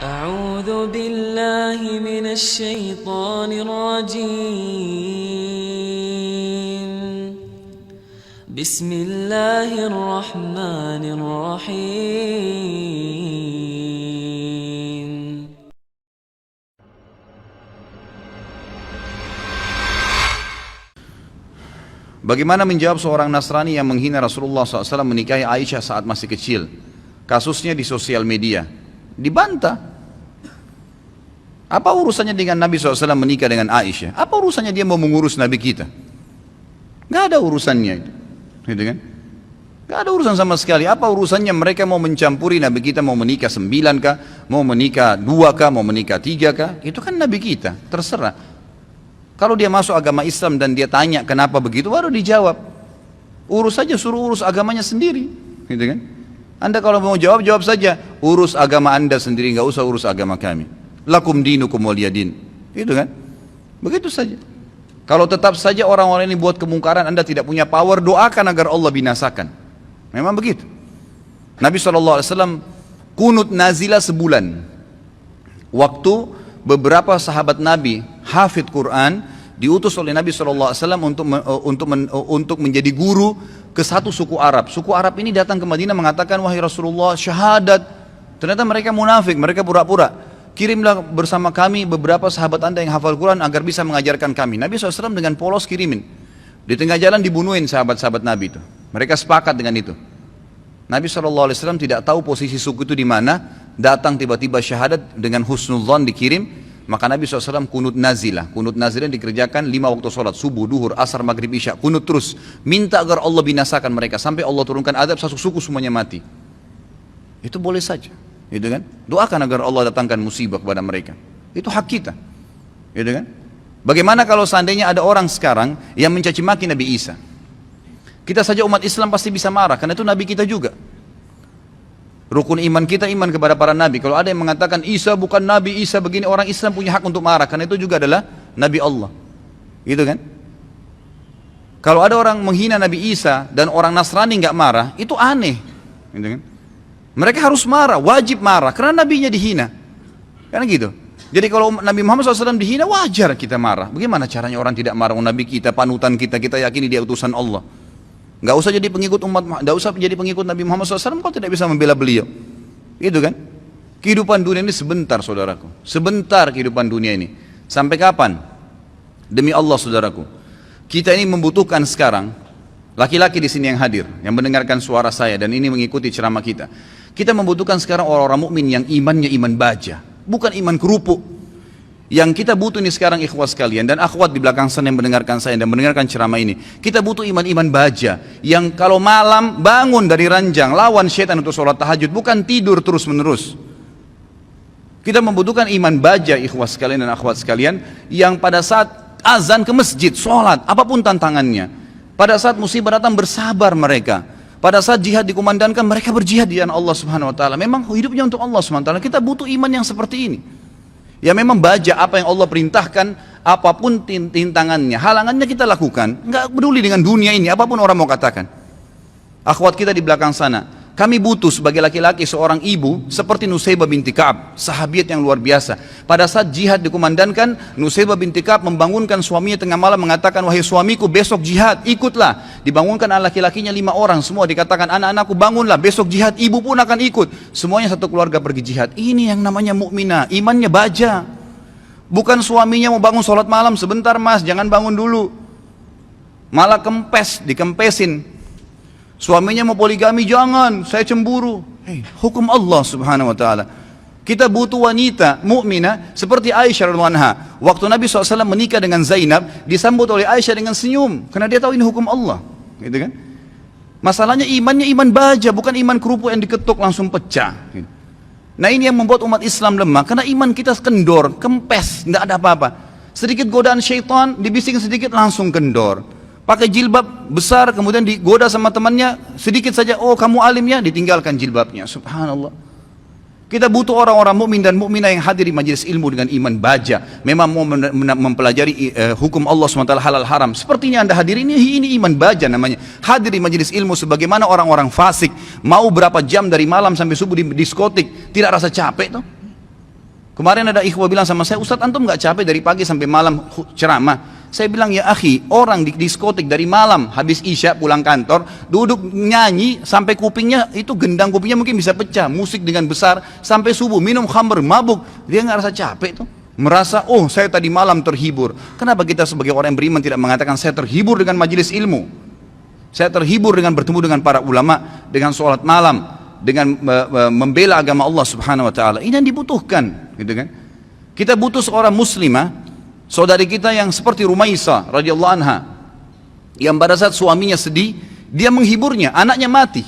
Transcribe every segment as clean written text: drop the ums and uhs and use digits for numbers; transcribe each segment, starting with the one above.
أعوذ بالله من الشيطان الرجيم. بسم الله الرحمن الرحيم. Bagaimana menjawab seorang Nasrani yang menghina Rasulullah SAW menikahi Aisyah saat masih kecil? Kasusnya di sosial media. Dibantah. Apa urusannya dengan Nabi SAW menikah dengan Aisyah? Apa urusannya dia mau mengurus Nabi kita? Gak ada urusannya itu. Gitu kan? Gak ada urusan sama sekali. Apa urusannya mereka mau mencampuri Nabi kita, mau menikah 9 kah? Mau menikah 2 kah? Mau menikah 3 kah? Itu kan Nabi kita, terserah. Kalau dia masuk agama Islam dan dia tanya kenapa begitu, baru dijawab. Urus saja, suruh urus agamanya sendiri. Gitu kan? Anda kalau mau jawab, jawab saja. Urus agama Anda sendiri, gak usah urus agama kami. Lakum dinukum waliyadin. Itu kan? Begitu saja. Kalau tetap saja orang-orang ini buat kemungkaran, Anda tidak punya power, doakan agar Allah binasakan. Memang begitu. Nabi SAW kunut nazilah sebulan. Waktu beberapa sahabat Nabi hafid Quran diutus oleh Nabi SAW untuk menjadi guru ke satu suku Arab. Suku Arab ini datang ke Madinah mengatakan, wahai Rasulullah, syahadat. Ternyata mereka munafik, mereka pura-pura. Kirimlah bersama kami beberapa sahabat Anda yang hafal Quran agar bisa mengajarkan kami. Nabi SAW dengan polos kirimin. Di tengah jalan dibunuhin sahabat-sahabat Nabi itu. Mereka sepakat dengan itu. Nabi SAW tidak tahu posisi suku itu di mana. Datang tiba-tiba syahadat dengan husnudzon dikirim. Maka Nabi SAW kunut nazilah. Kunut nazilah dikerjakan 5 waktu sholat. Subuh, duhur, asar, maghrib, isya. Kunut terus. Minta agar Allah binasakan mereka. Sampai Allah turunkan adab, satu suku semuanya mati. Itu boleh saja. Gitu kan? Doakan agar Allah datangkan musibah kepada mereka. Itu hak kita. Gitu kan? Bagaimana kalau seandainya ada orang sekarang yang mencaci maki Nabi Isa? Kita saja umat Islam pasti bisa marah, karena itu Nabi kita juga. Rukun iman kita iman kepada para Nabi. Kalau ada yang mengatakan Isa bukan Nabi, Isa begini, orang Islam punya hak untuk marah, karena itu juga adalah Nabi Allah. Gitu kan? Kalau ada orang menghina Nabi Isa dan orang Nasrani nggak marah, itu aneh. Gitu kan? Mereka harus marah, wajib marah, karena nabinya dihina. Karena gitu. Jadi kalau Nabi Muhammad SAW dihina, wajar kita marah. Bagaimana caranya orang tidak marah? Nabi kita, panutan kita, kita yakini dia utusan Allah. Gak usah jadi pengikut gak usah jadi pengikut Nabi Muhammad SAW kalau tidak bisa membela beliau. Itu kan? Kehidupan dunia ini sebentar, saudaraku. Sebentar kehidupan dunia ini. Sampai kapan? Demi Allah, saudaraku. Kita ini membutuhkan sekarang, laki-laki di sini yang hadir, yang mendengarkan suara saya dan ini mengikuti ceramah kita. Kita membutuhkan sekarang orang-orang mukmin yang imannya iman baja, bukan iman kerupuk. Yang kita butuh ini sekarang ikhwas sekalian dan akhwat di belakang sana yang mendengarkan saya dan mendengarkan ceramah ini. Kita butuh iman-iman baja yang kalau malam bangun dari ranjang lawan syaitan untuk sholat tahajud, bukan tidur terus-menerus. Kita membutuhkan iman baja ikhwas sekalian dan akhwat sekalian yang pada saat azan ke masjid, sholat, apapun tantangannya. Pada saat musibah datang bersabar mereka. Pada saat jihad dikumandangkan mereka berjihad di jalan Allah Subhanahu wa taala. Memang hidupnya untuk Allah Subhanahu wa taala. Kita butuh iman yang seperti ini. Ya memang baja apa yang Allah perintahkan, apapun tintangannya, halangannya kita lakukan. Enggak peduli dengan dunia ini, apapun orang mau katakan. Akhwat kita di belakang sana, kami butuh sebagai laki-laki seorang ibu seperti Nusaybah binti Ka'ab, sahabiat yang luar biasa. Pada saat jihad dikumandangkan, Nusaybah binti Ka'ab membangunkan suaminya tengah malam mengatakan, wahai suamiku besok jihad, ikutlah. Dibangunkan anak laki-lakinya 5 orang, semua dikatakan anak-anakku bangunlah, besok jihad, ibu pun akan ikut. Semuanya satu keluarga pergi jihad. Ini yang namanya mukminah, imannya baja. Bukan suaminya mau bangun sholat malam, sebentar mas, jangan bangun dulu. Malah kempes, dikempesin. Suaminya mau poligami, jangan, saya cemburu. Hukum Allah Subhanahu wa taala. Kita butuh wanita mukminah seperti Aisyah radhiyallahu anha. Waktu Nabi SAW menikah dengan Zainab, disambut oleh Aisyah dengan senyum karena dia tahu ini hukum Allah, gitu kan? Masalahnya imannya iman baja, bukan iman kerupuk yang diketuk langsung pecah. Nah ini yang membuat umat Islam lemah, karena iman kita kendor, kempes, tidak ada apa-apa. Sedikit godaan syaitan, dibising sedikit langsung kendor. Pakai jilbab besar, kemudian digoda sama temannya, sedikit saja, oh kamu alim ya, ditinggalkan jilbabnya. Subhanallah. Kita butuh orang-orang mukmin dan mukminah yang hadir di majelis ilmu dengan iman baja. Memang mau mempelajari hukum Allah SWT halal haram. Sepertinya anda hadir ini iman baja namanya. Hadir di majelis ilmu sebagaimana orang-orang fasik. Mau berapa jam dari malam sampai subuh di diskotik, tidak rasa capek tuh. Kemarin ada ikhwah bilang sama saya, Ustadz antum nggak capek dari pagi sampai malam ceramah? Saya bilang, ya akhi, orang di diskotik dari malam habis isya pulang kantor, duduk nyanyi sampai kupingnya itu gendang kupingnya mungkin bisa pecah, musik dengan besar sampai subuh, minum khamr, mabuk, dia nggak rasa capek tuh, merasa oh saya tadi malam terhibur. Kenapa kita sebagai orang yang beriman tidak mengatakan saya terhibur dengan majelis ilmu, saya terhibur dengan bertemu dengan para ulama, dengan sholat malam, dengan membela agama Allah Subhanahu Wa Taala? Ini yang dibutuhkan, gitu kan? Kita butuh seorang muslimah, saudari kita yang seperti Rumaisa radhiyallahu anha, yang pada saat suaminya sedih, dia menghiburnya, anaknya mati.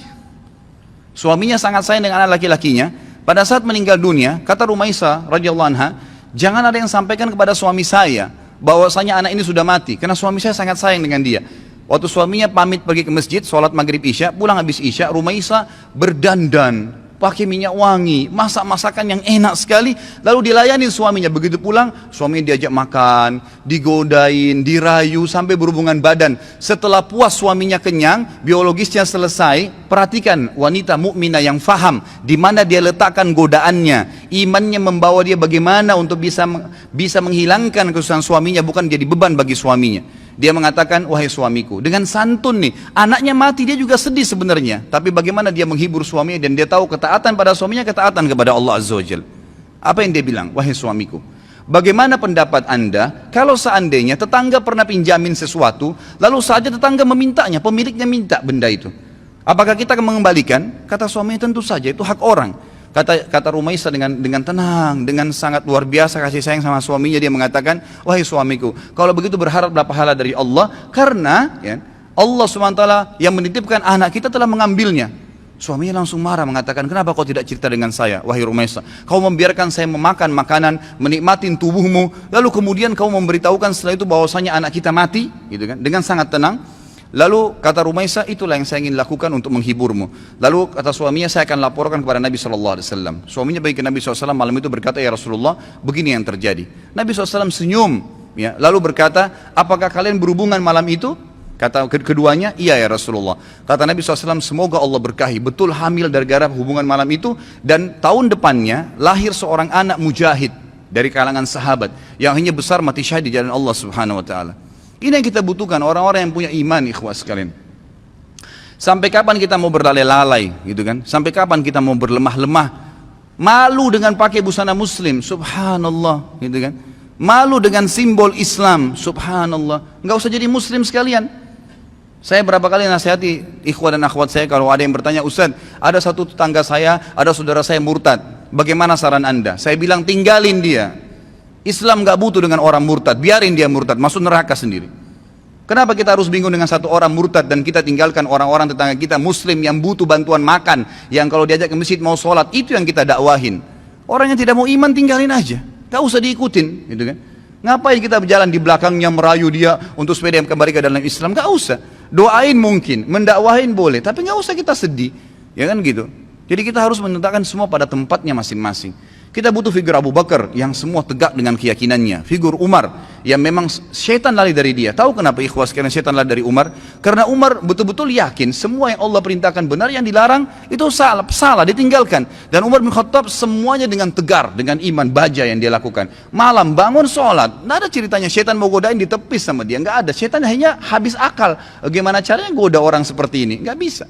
Suaminya sangat sayang dengan anak laki-lakinya. Pada saat meninggal dunia, kata Rumaisa radhiyallahu anha, jangan ada yang sampaikan kepada suami saya bahwasanya anak ini sudah mati, karena suami saya sangat sayang dengan dia. Waktu suaminya pamit pergi ke masjid, sholat maghrib isya, pulang habis isya, Rumaisa berdandan, pakai minyak wangi, masak masakan yang enak sekali, lalu dilayani suaminya. Begitu pulang, suaminya diajak makan, digodain, dirayu sampai berhubungan badan. Setelah puas suaminya kenyang, biologisnya selesai, perhatikan wanita mukminah yang faham di mana dia letakkan godaannya, imannya membawa dia bagaimana untuk bisa menghilangkan kesusahan suaminya, bukan jadi beban bagi suaminya. Dia mengatakan, wahai suamiku, dengan santun nih, anaknya mati, dia juga sedih sebenarnya, tapi bagaimana dia menghibur suaminya, dan dia tahu ketaatan pada suaminya, ketaatan kepada Allah Azza wa Jal. Apa yang dia bilang? Wahai suamiku, bagaimana pendapat anda kalau seandainya tetangga pernah pinjamin sesuatu, lalu saja tetangga memintanya, pemiliknya minta benda itu, apakah kita akan mengembalikan? Kata suaminya, tentu saja, itu hak orang. Kata Rumaisa dengan tenang, dengan sangat luar biasa kasih sayang sama suaminya, dia mengatakan, wahai suamiku, kalau begitu berharaplah pahala dari Allah, karena ya, Allah SWT yang menitipkan anak kita telah mengambilnya. Suaminya langsung marah, mengatakan, kenapa kau tidak cerita dengan saya, wahai Rumaisa? Kau membiarkan saya memakan makanan, menikmatin tubuhmu, lalu kemudian kau memberitahukan setelah itu bahwasanya anak kita mati, gitu kan? Dengan sangat tenang. Lalu kata Rumaisa, itulah yang saya ingin lakukan untuk menghiburmu. Lalu kata suaminya, saya akan laporkan kepada Nabi SAW. Suaminya pergi ke Nabi SAW malam itu, berkata, ya Rasulullah, begini yang terjadi. Nabi SAW senyum, ya, lalu berkata, apakah kalian berhubungan malam itu? Kata keduanya, iya ya Rasulullah. Kata Nabi SAW, semoga Allah berkahi, betul hamil gara-gara hubungan malam itu, dan tahun depannya lahir seorang anak mujahid dari kalangan sahabat yang hanya besar mati syahid di jalan Allah Subhanahu Wa Taala. Ini yang kita butuhkan, orang-orang yang punya iman, ikhwah sekalian. Sampai kapan kita mau berlalai-lalai, gitu kan? Sampai kapan kita mau berlemah-lemah, malu dengan pakai busana muslim, subhanallah, gitu kan? Malu dengan simbol Islam, subhanallah. Nggak usah jadi muslim sekalian. Saya berapa kali nasihati ikhwah dan akhwat saya, kalau ada yang bertanya, Ustaz, ada satu tetangga saya, ada saudara saya murtad, bagaimana saran anda? Saya bilang, tinggalin dia. Islam gak butuh dengan orang murtad, biarin dia murtad, masuk neraka sendiri. Kenapa kita harus bingung dengan satu orang murtad dan kita tinggalkan orang-orang tetangga kita muslim yang butuh bantuan makan, yang kalau diajak ke masjid mau sholat, itu yang kita dakwahin. Orang yang tidak mau iman tinggalin aja, gak usah diikutin, gitu kan? Ngapain kita berjalan di belakangnya merayu dia untuk supaya dia kembali ke dalam Islam? Gak usah. Doain mungkin, mendakwahin boleh, tapi gak usah kita sedih, ya kan gitu. Jadi kita harus menetapkan semua pada tempatnya masing-masing. Kita butuh figur Abu Bakar yang semua tegak dengan keyakinannya. Figur Umar yang memang syaitan lari dari dia. Tahu kenapa ikhwas sekalian syaitan lari dari Umar? Karena Umar betul-betul yakin semua yang Allah perintahkan benar, yang dilarang itu salah, ditinggalkan. Dan Umar bin Khattab semuanya dengan tegar, dengan iman baja yang dia lakukan. Malam bangun sholat, nggak ada ceritanya syaitan mau godain ditepis sama dia, nggak ada. Syaitan hanya habis akal. Bagaimana caranya goda orang seperti ini? Nggak bisa.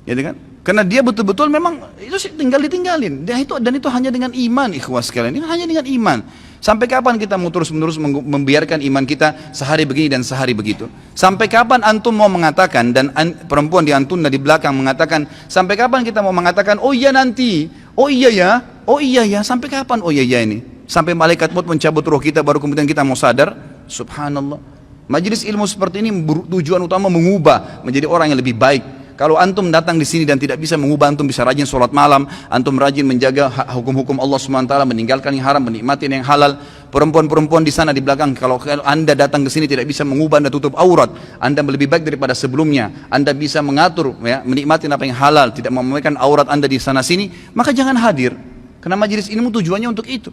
Gitu kan? Karena dia betul-betul memang itu tinggal ditinggalin. Dan itu hanya dengan iman, ikhwas sekalian. Ini hanya dengan iman. Sampai kapan kita mau terus-menerus membiarkan iman kita sehari begini dan sehari begitu? Sampai kapan antum mau mengatakan, dan perempuan di antun di belakang mengatakan, sampai kapan kita mau mengatakan, oh iya nanti, oh iya ya, oh iya ya, sampai kapan oh iya ya ini? Sampai malaikat maut mencabut roh kita baru kemudian kita mau sadar? Subhanallah. Majelis ilmu seperti ini tujuan utama mengubah menjadi orang yang lebih baik. Kalau antum datang di sini dan tidak bisa mengubah, antum bisa rajin sholat malam, antum rajin menjaga hukum-hukum Allah SWT, meninggalkan yang haram, menikmati yang halal. Perempuan-perempuan di sana di belakang, kalau anda datang ke sini tidak bisa mengubah, anda tutup aurat, anda lebih baik daripada sebelumnya, anda bisa mengatur, ya, menikmati apa yang halal, tidak memamerkan aurat anda di sana sini, maka jangan hadir. Karena majelis ilmu tujuannya untuk itu,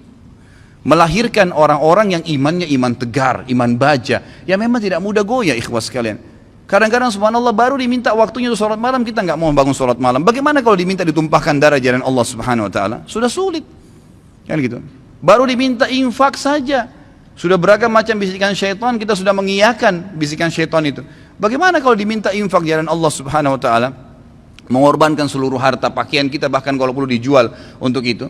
melahirkan orang-orang yang imannya iman tegar, iman baja, yang memang tidak mudah goyah, ikhwas sekalian. Kadang-kadang subhanallah baru diminta waktunya untuk sholat malam, kita nggak mau bangun sholat malam. Bagaimana kalau diminta ditumpahkan darah jalan Allah Subhanahu Wa Taala? Sudah sulit, kan gitu. Baru diminta infak saja. Sudah beragam macam bisikan syaitan, kita sudah mengiyakan bisikan syaitan itu. Bagaimana kalau diminta infak jalan Allah Subhanahu wa taala? Mengorbankan seluruh harta, pakaian kita bahkan kalau perlu dijual untuk itu.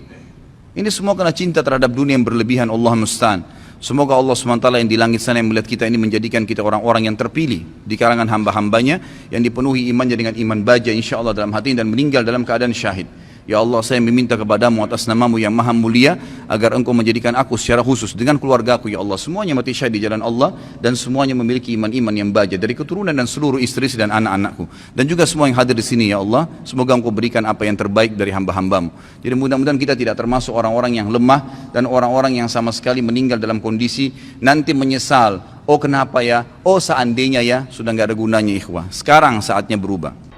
Ini semua karena cinta terhadap dunia yang berlebihan, Allah musta'an. Semoga Allah SWT yang di langit sana yang melihat kita ini menjadikan kita orang-orang yang terpilih di kalangan hamba-hambanya yang dipenuhi imannya dengan iman baja insyaAllah dalam hati dan meninggal dalam keadaan syahid. Ya Allah, saya meminta kepadamu atas namamu yang maha mulia agar engkau menjadikan aku secara khusus dengan keluargaku ya Allah semuanya mati syahid di jalan Allah dan semuanya memiliki iman-iman yang baja dari keturunan dan seluruh istri dan anak-anakku dan juga semua yang hadir di sini ya Allah, semoga engkau berikan apa yang terbaik dari hamba-hambamu. Jadi mudah-mudahan kita tidak termasuk orang-orang yang lemah dan orang-orang yang sama sekali meninggal dalam kondisi nanti menyesal, oh kenapa ya, oh seandainya ya, sudah nggak ada gunanya ikhwah. Sekarang saatnya berubah.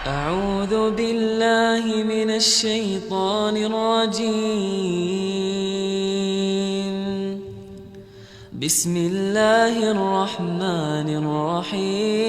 أعوذ بالله من الشيطان الرجيم بسم الله الرحمن الرحيم